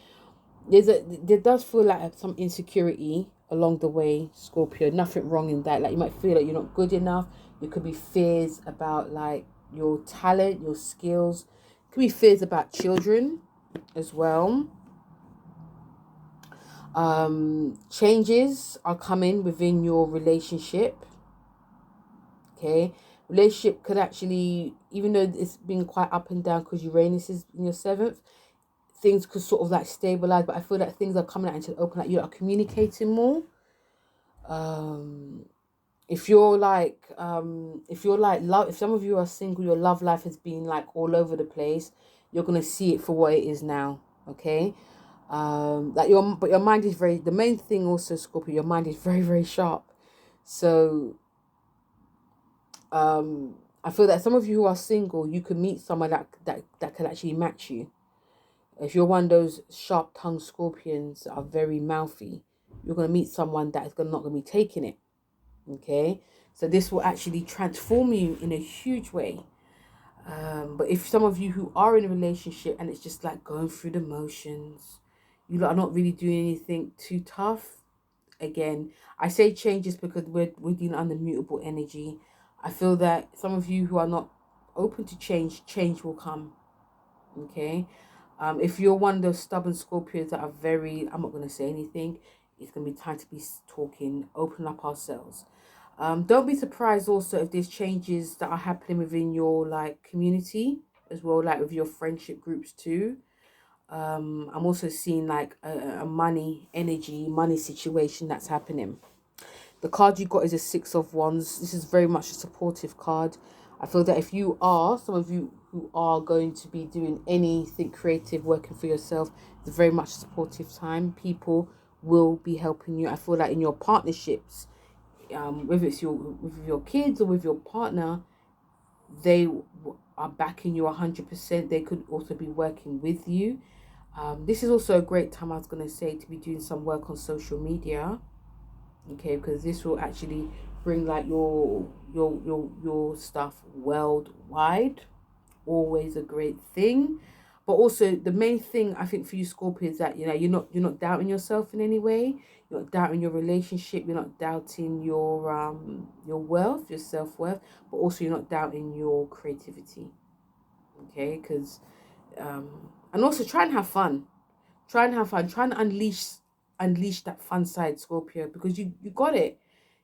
There does feel like some insecurity along the way, Scorpio. Nothing wrong in that. Like you might feel like you're not good enough. There could be fears about like your talent, your skills. Could be fears about children as well. Changes are coming within your relationship. Okay, relationship could actually, even though it's been quite up and down because Uranus is in your 7th, things could sort of like stabilize. But I feel that things are coming out into the open, like you are communicating more. If you're like love, if some of you are single, your love life has been like all over the place. You're gonna see it for what it is now. Okay. That your mind is very, the main thing also, Scorpio, your mind is very, very sharp. So I feel that some of you who are single, you could meet someone that can actually match you. If you're one of those sharp-tongued scorpions that are very mouthy, you're going to meet someone that is not going to be taking it. Okay? So this will actually transform you in a huge way. But if some of you who are in a relationship and it's just like going through the motions, you lot are not really doing anything too tough. Again, I say changes because we're dealing under mutable energy. I feel that some of you who are not open to change will come. Okay. If you're one of those stubborn Scorpios that are very, I'm not going to say anything, it's going to be time to be talking, open up ourselves. Don't be surprised also if there's changes that are happening within your like community as well, like with your friendship groups too. I'm also seeing like a money situation that's happening. The card you got is a Six of Wands. This is very much a supportive card. I feel that if you are, some of you who are going to be doing anything creative, working for yourself, it's very much a supportive time. People will be helping you. I feel that in your partnerships, whether it's with your kids or with your partner, they are backing you 100%. They could also be working with you. This is also a great time, I was going to say, to be doing some work on social media. Okay, because this will actually bring like your stuff worldwide. Always a great thing. But also the main thing I think for you, Scorpio, is that you're not doubting yourself in any way. You're not doubting your relationship. You're not doubting your wealth, your self-worth, but also you're not doubting your creativity. Okay, because and also try and have fun. Try and have fun. Try and unleash that fun side, Scorpio, because you got it.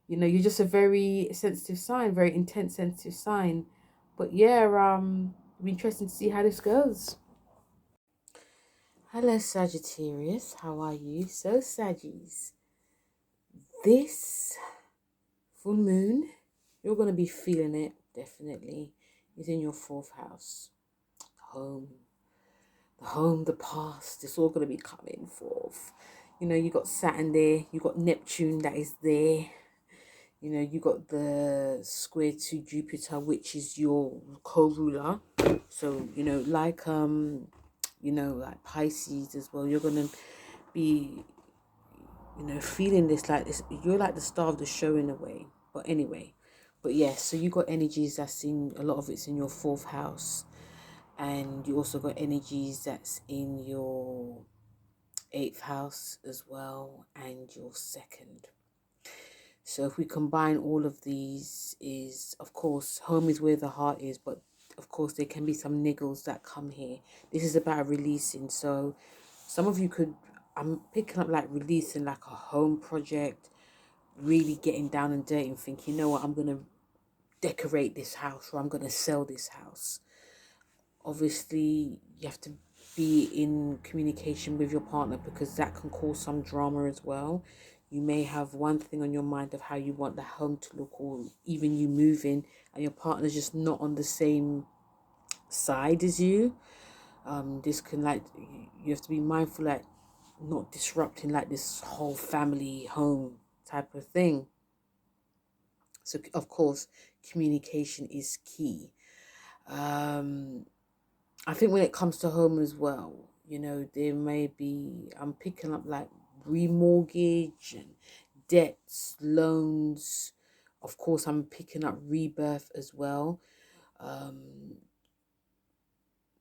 You're just a very sensitive sign, very intense sensitive sign. But yeah, it'll be interesting to see how this goes. Hello, Sagittarius. How are you? So, Saggies, this full moon, you're going to be feeling it, definitely. Is in your fourth house. Home. The home, the past. It's all going to be coming forth. You got Saturn there. You got Neptune that is there. You got the square to Jupiter, which is your co-ruler. So, like Pisces as well, you're gonna be, feeling this. You're like the star of the show in a way. But anyway, but yes, so you got energies that's in, a lot of it's in your fourth house, and you also got energies that's in your eighth house as well, and your second. So if we combine all of these, is of course home is where the heart is, but of course there can be some niggles that come here. This is about releasing. So some of you could, I'm picking up like releasing like a home project, really getting down and dirty and thinking, you know what, I'm gonna decorate this house or I'm gonna sell this house. Obviously you have to be in communication with your partner because that can cause some drama as well. You may have one thing on your mind of how you want the home to look, or even you moving and your partner's just not on the same side as you. This can like, you have to be mindful like not disrupting like this whole family home type of thing. So of course communication is key. I think when it comes to home as well, there may be, I'm picking up like remortgage and debts, loans. Of course, I'm picking up rebirth as well.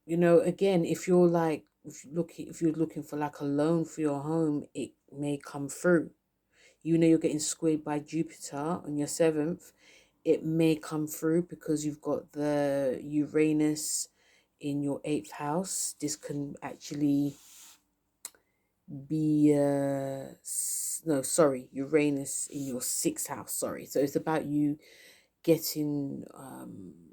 Again, if you're looking for like a loan for your home, it may come through. You're getting squared by Jupiter on your seventh. It may come through because you've got the Uranus in your eighth house. This can actually be no, sorry, Uranus in your sixth house. Sorry. So it's about you getting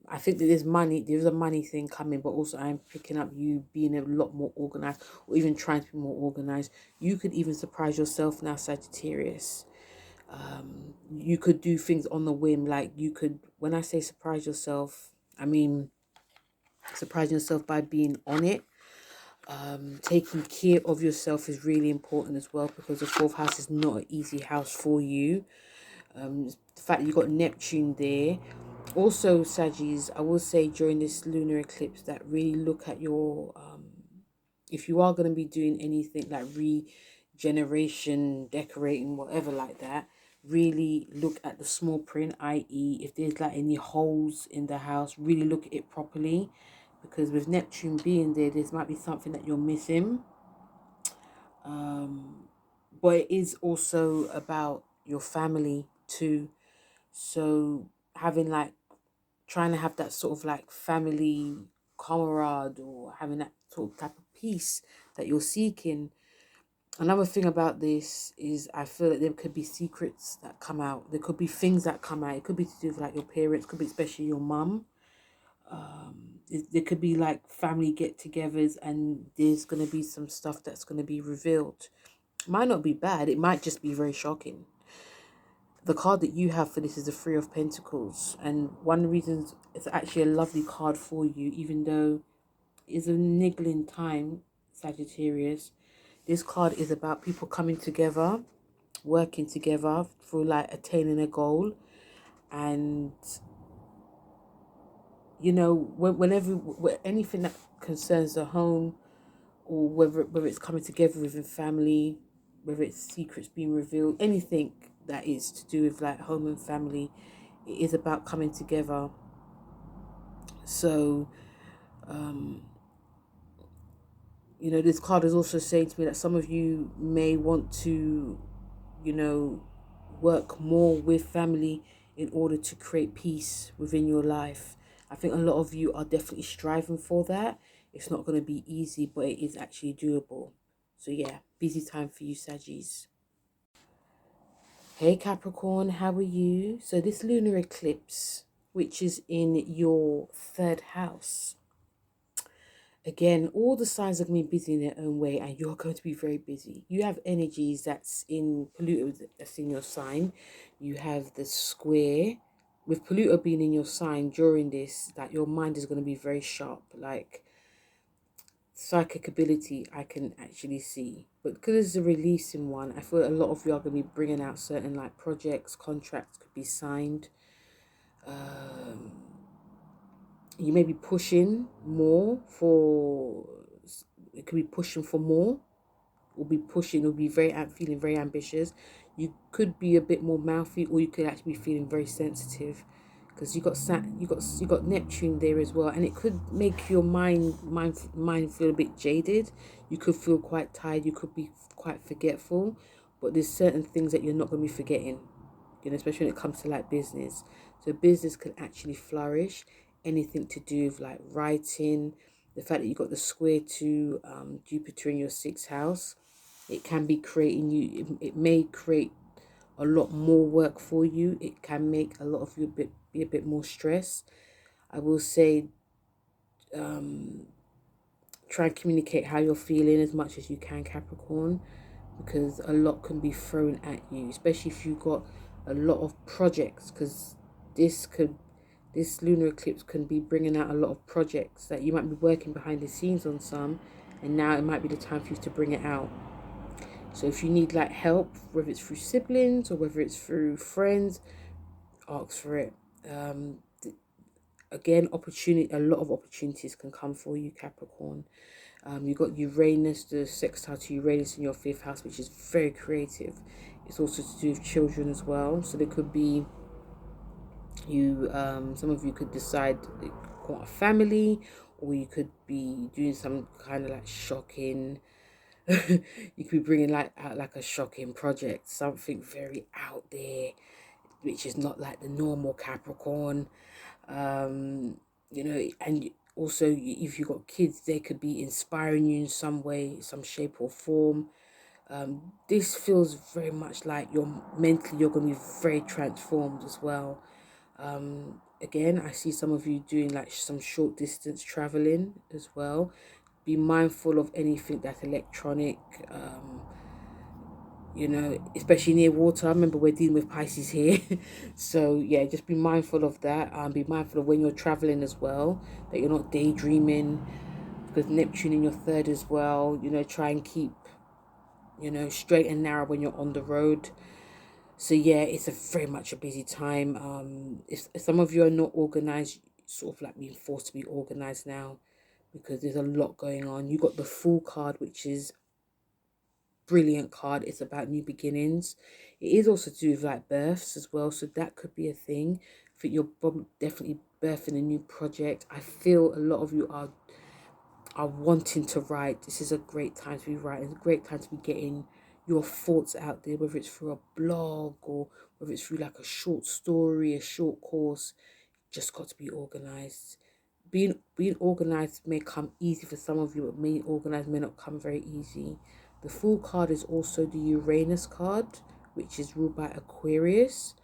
I think that there's a money thing coming, but also I'm picking up you being a lot more organized, or even trying to be more organized. You could even surprise yourself now, Sagittarius. You could do things on the whim. Like you could, when I say surprise yourself, I mean surprise yourself by being on it. Taking care of yourself is really important as well, because the fourth house is not an easy house for you. The fact that you got Neptune there. Also, Saggies, I will say during this lunar eclipse that really look at your, if you are going to be doing anything like regeneration, decorating, whatever like that, really look at the small print, i.e. if there's like any holes in the house, really look at it properly, because with Neptune being there, there might be something that you're missing. But it is also about your family too. So having like, trying to have that sort of like family comrade, or having that sort of type of peace that you're seeking. Another thing about this is I feel that there could be secrets that come out. There could be things that come out. It could be to do with like your parents, could be especially your mum. There could be like family get-togethers, and there's going to be some stuff that's going to be revealed. It might not be bad. It might just be very shocking. The card that you have for this is the Three of Pentacles, and one of the reasons it's actually a lovely card for you, even though it's a niggling time, Sagittarius. This card is about people coming together, working together for like attaining a goal. And you know, whenever anything that concerns the home, or whether it's coming together within family, whether it's secrets being revealed, anything that is to do with like home and family, it is about coming together. So you know, this card is also saying to me that some of you may want to, you know, work more with family in order to create peace within your life. I think a lot of you are definitely striving for that. It's not going to be easy, but it is actually doable. So yeah, busy time for you, Saggies. Hey Capricorn, how are you? So this lunar eclipse, which is in your third house, again, all the signs are going to be busy in their own way, and you're going to be very busy. You have energies that's in Pluto, that's in your sign. You have the square. With Pluto being in your sign during this, that your mind is going to be very sharp. Like psychic ability, I can actually see. But because it's a releasing one, I feel a lot of you are going to be bringing out certain like projects, contracts could be signed. You may be pushing more for, it could be pushing for more, will be pushing, will be very feeling very ambitious. You could be a bit more mouthy, or you could actually be feeling very sensitive, because you got Neptune there as well, and it could make your mind feel a bit jaded. You could feel quite tired, you could be quite forgetful, but there's certain things that you're not going to be forgetting, you know, especially when it comes to like business. So business can actually flourish. Anything to do with like writing, the fact that you got the square to Jupiter in your sixth house, it can be creating you. It may create a lot more work for you. It can make a lot of you be a bit more stressed. I will say, try and communicate how you're feeling as much as you can, Capricorn, because a lot can be thrown at you, especially if you've got a lot of projects, because this could, this lunar eclipse can be bringing out a lot of projects that you might be working behind the scenes on some, and now it might be the time for you to bring it out. So if you need like help, whether it's through siblings or whether it's through friends, ask for it. Again, opportunity, a lot of opportunities can come for you, Capricorn. You've got Uranus, the sextile to Uranus in your fifth house, which is very creative. It's also to do with children as well. So there could be you, some of you could decide you want a family, or you could be doing some kind of like shocking. You could be bringing like out like a shocking project, something very out there, which is not like the normal Capricorn. You know, and also if you've got kids, they could be inspiring you in some way, some shape or form. This feels very much like you're going to be very transformed as well. Again, I see some of you doing like some short distance traveling as well. Be mindful of anything that's electronic, you know, especially near water. I remember we're dealing with Pisces here. So yeah, just be mindful of that. Be mindful of when you're traveling as well, that you're not daydreaming. because Neptune in your third as well. Try and keep, straight and narrow when you're on the road. So yeah, it's a very much a busy time. If some of you are not organized, sort of like being forced to be organized now, because there's a lot going on. You got the Fool card, which is brilliant card. It's about new beginnings. It is also to do with like births as well, so that could be a thing. I think you're probably definitely birthing a new project. I feel a lot of you are wanting to write. This is a great time to be writing. It's a great time to be getting your thoughts out there, whether it's through a blog or whether it's through like a short story, a short course. Just got to be organized. Being organized may come easy for some of you, but being organized may not come very easy. The Fool card is also the Uranus card, which is ruled by Aquarius.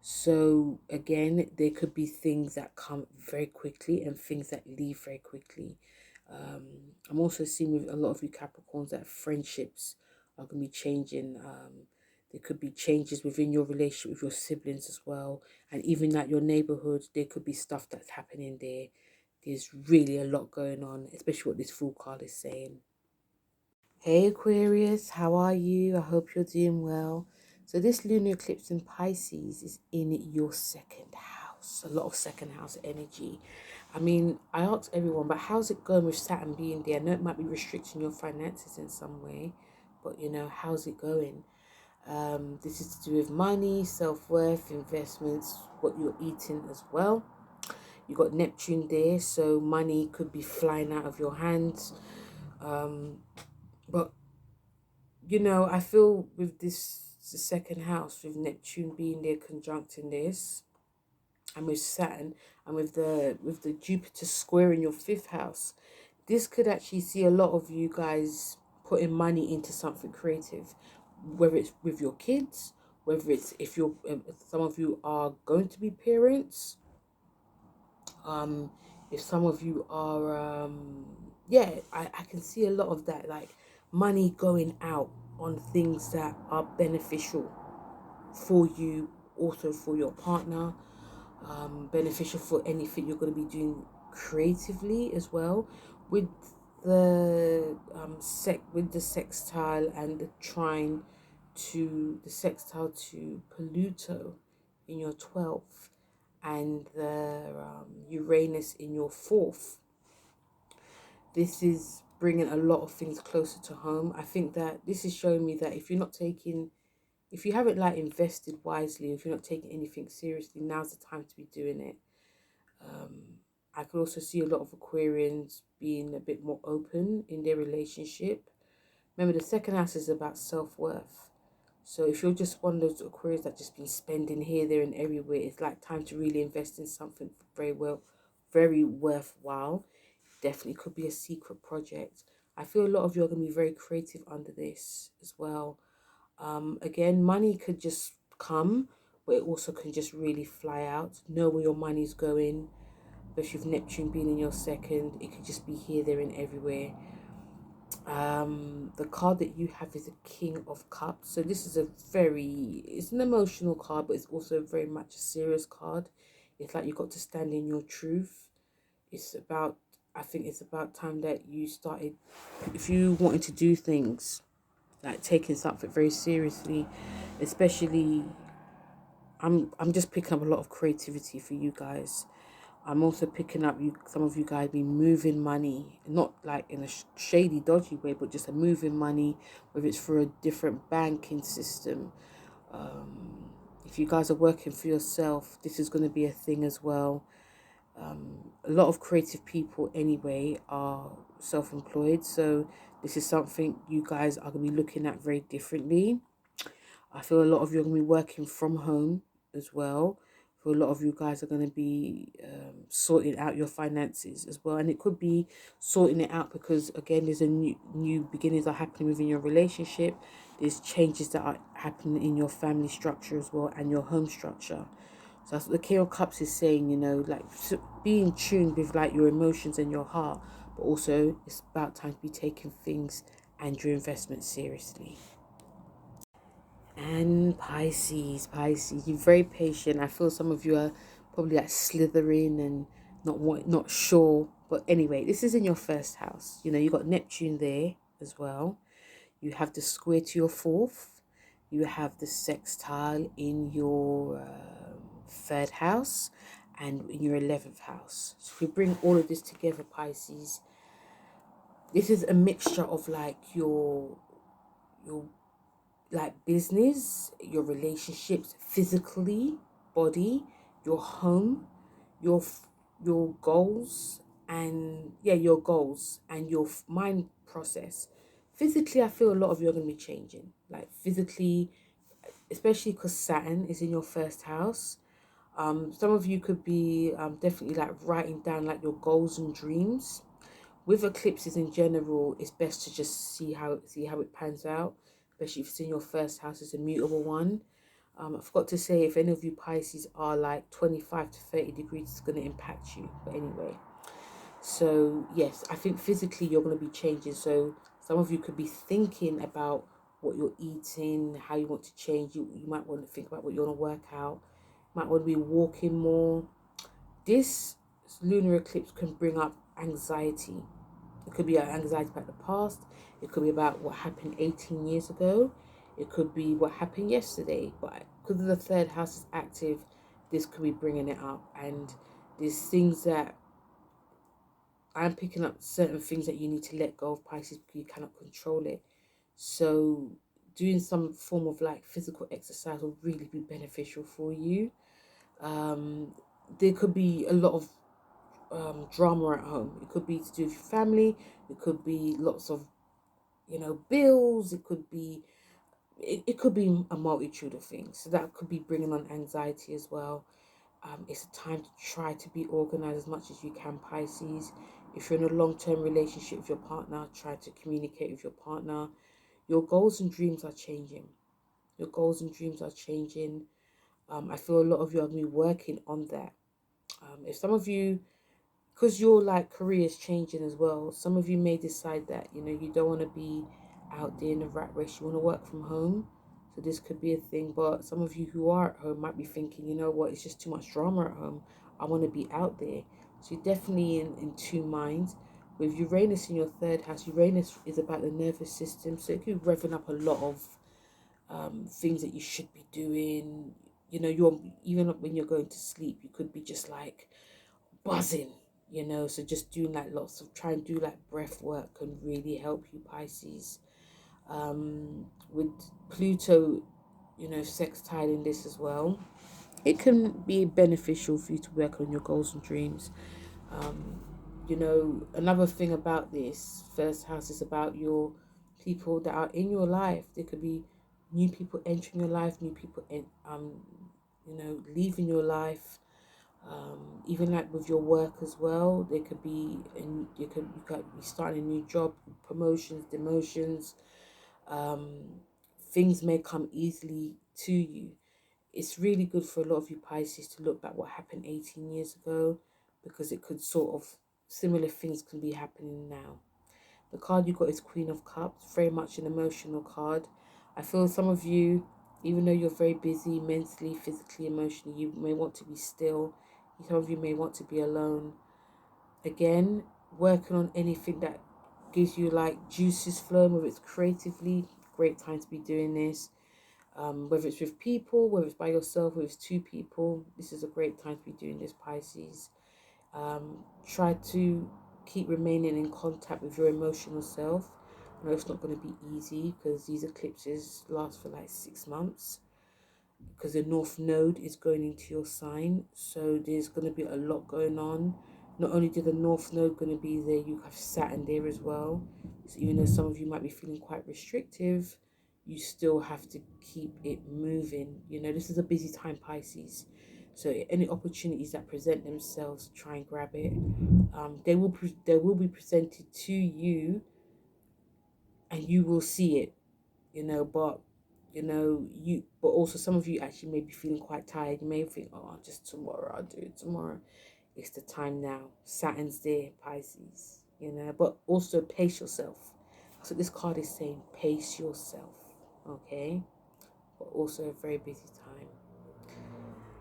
So again, there could be things that come very quickly and things that leave very quickly. I'm also seeing with a lot of you Capricorns that friendships are going to be changing. There could be changes within your relationship with your siblings as well. And even at your neighborhood, there could be stuff that's happening there. There's really a lot going on, especially what this Fool card is saying. Hey Aquarius, how are you? I hope you're doing well. So this lunar eclipse in Pisces is in your second house. A lot of second house energy. I mean, I asked everyone, but how's it going with Saturn being there? I know it might be restricting your finances in some way, but how's it going? This is to do with money, self-worth, investments, what you're eating as well. You got Neptune there, so money could be flying out of your hands. But I feel with this the second house, with Neptune being there conjuncting this, and with Saturn, and with the Jupiter square in your fifth house, this could actually see a lot of you guys putting money into something creative, whether it's with your kids, whether it's if some of you are going to be parents, if some of you are yeah, I can see a lot of that, like money going out on things that are beneficial for you, also for your partner, beneficial for anything you're going to be doing creatively as well, with with the sextile and the sextile to Pluto in your 12th, and the Uranus in your 4th. This is bringing a lot of things closer to home. I think that this is showing me that if you haven't like invested wisely, if you're not taking anything seriously, now's the time to be doing it. I could also see a lot of Aquarians being a bit more open in their relationship. Remember, the second house is about self-worth. So if you're just one of those Aquarians that just been spending here, there, and everywhere, it's like time to really invest in something very worthwhile. Definitely could be a secret project. I feel a lot of you are going to be very creative under this as well. Again, money could just come, but it also can just really fly out. Know where your money's going. Especially with Neptune being in your second, it could just be here, there, and everywhere. The card that you have is a King of Cups. So this is it's an emotional card, but it's also very much a serious card. It's like you've got to stand in your truth. I think it's about time that you started, if you wanted to do things, like taking something very seriously, especially, I'm just picking up a lot of creativity for you guys. I'm also picking up some of you guys be moving money, not like in a shady, dodgy way, but just a moving money, whether it's for a different banking system. If you guys are working for yourself, this is going to be a thing as well. A lot of creative people anyway are self-employed, so this is something you guys are going to be looking at very differently. I feel a lot of you are going to be working from home as well. For a lot of you guys are going to be sorting out your finances as well, and it could be sorting it out because again, there's a new beginnings are happening within your relationship. There's changes that are happening in your family structure as well and your home structure. So that's what the King of Cups is saying, like being tuned with like your emotions and your heart, but also it's about time to be taking things and your investments seriously. And Pisces, you're very patient. I feel some of you are probably like slithering and not sure, But anyway, this is in your first house. You know, you got Neptune there as well. You have the square to your fourth. You have the sextile in your third house and in your 11th house. So if we bring all of this together, Pisces, this is a mixture of like your like business, your relationships, physically, body, your home, your your goals, and yeah, your goals and your mind process. Physically, I feel a lot of you are going to be changing. Like physically, especially because Saturn is in your first house. Some of you could be definitely like writing down like your goals and dreams. With eclipses in general, it's best to just see how it pans out, especially if it's in your first house. It's a mutable one. I forgot to say, if any of you Pisces are like 25 to 30 degrees, it's going to impact you. But anyway, so yes, I think physically you're going to be changing. So some of you could be thinking about what you're eating, how you want to change. You might want to think about what you want to work out. You might want to be walking more. This lunar eclipse can bring up anxiety. It could be anxiety about the past. It could be about what happened 18 years ago. It could be what happened yesterday. But because the third house is active, this could be bringing it up. And there's things that I'm picking up, certain things that you need to let go of, Pisces, because you cannot control it. So doing some form of like physical exercise will really be beneficial for you. There could be a lot of drama at home. It could be to do with your family. It could be lots of, bills. It could be a multitude of things. So that could be bringing on anxiety as well. It's a time to try to be organized as much as you can, Pisces. If you're in a long-term relationship with your partner, try to communicate with your partner. Your goals and dreams are changing. Your goals and dreams are changing. I feel a lot of you are going to be working on that. If some of you, because your like career is changing as well, some of you may decide that you don't want to be out there in the rat race. You want to work from home, so this could be a thing. But some of you who are at home might be thinking, you know what, it's just too much drama at home. I want to be out there. So you're definitely in two minds. With Uranus in your third house, Uranus is about the nervous system, so it could be revving up a lot of things that you should be doing. You're even when you're going to sleep, you could be just like buzzing. So just doing like lots of try and do like breath work can really help you, Pisces. With Pluto, sextiling this as well, it can be beneficial for you to work on your goals and dreams. Another thing about this first house is about your people that are in your life. There could be new people entering your life, new people leaving your life. Even like with your work as well, there could be, and you could be starting a new job, promotions, demotions. Things may come easily to you. It's really good for a lot of you Pisces to look back what happened 18 years ago, because it could sort of, similar things can be happening now. The card you got is Queen of Cups, very much an emotional card. I feel some of you, even though you're very busy mentally, physically, emotionally, you may want to be still. Some of you may want to be alone. Again, working on anything that gives you like juices flowing, whether it's creatively, great time to be doing this. Whether it's with people, whether it's by yourself, whether it's two people, this is a great time to be doing this, Pisces. Try to keep remaining in contact with your emotional self. I know it's not going to be easy because these eclipses last for like 6 months, because the North Node is going into your sign. So there's going to be a lot going on. Not only did the North Node going to be there, you have Saturn there as well. So even though some of you might be feeling quite restrictive, you still have to keep it moving. This is a busy time, Pisces. So any opportunities that present themselves, try and grab it. They will be presented to you, and you will see it. But but also some of you actually may be feeling quite tired. You may think, oh, just tomorrow, I'll do it tomorrow. It's the time now. Saturn's there, Pisces. But also pace yourself. So this card is saying pace yourself, okay? But also a very busy time.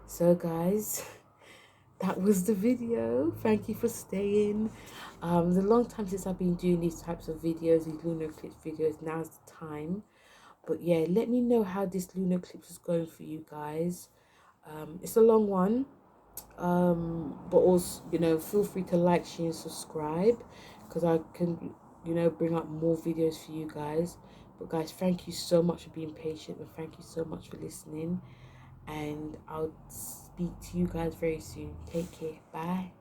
So guys, that was the video. Thank you for staying. It's a long time since I've been doing these types of videos, these lunar eclipse videos. Now's the time. But yeah, let me know how this lunar eclipse is going for you guys. It's a long one. But also, feel free to like, share, and subscribe, because I can, bring up more videos for you guys. But guys, thank you so much for being patient, and thank you so much for listening. And I'll speak to you guys very soon. Take care. Bye.